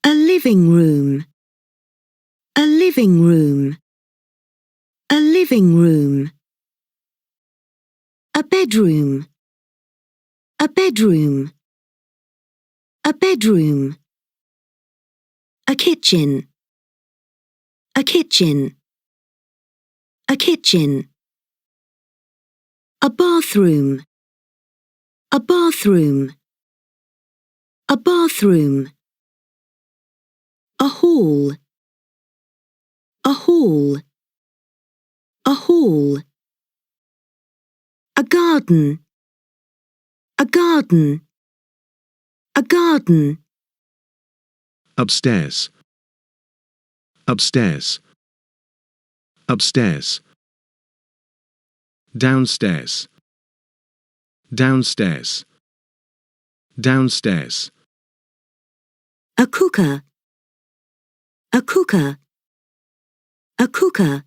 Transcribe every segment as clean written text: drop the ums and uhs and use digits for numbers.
A living room. A living room. A living room. A bedroom. A bedroom. A bedroom. A kitchen. A kitchen. A kitchen. A bathroom. A bathroom. A bathroom. A hall. A hall. A hall. A garden. A garden. A garden. Upstairs. Upstairs. Upstairs. Downstairs. Downstairs. Downstairs. A cooker. A cooker. A cooker.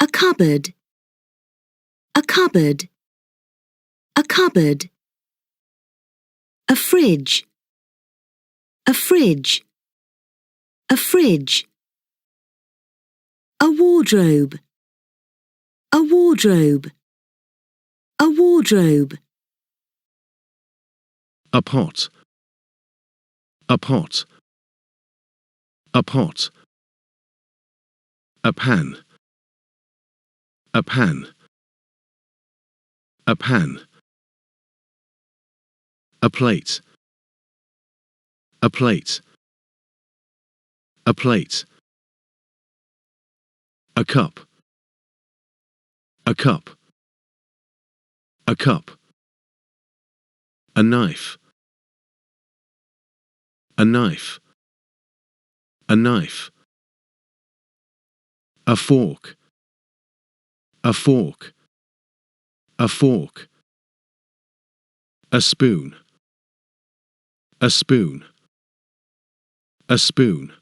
A cupboard. A cupboard. A cupboard. A fridge. A fridge. A fridge. A wardrobe. A wardrobe. A wardrobe. A pot. A pot. A pot. A pan. A pan. A pan. A plate. A plate. A plate. A cup. A cup. A cup. A knife. A knife. A knife. A fork. A fork. A fork. A spoon. A spoon. A spoon.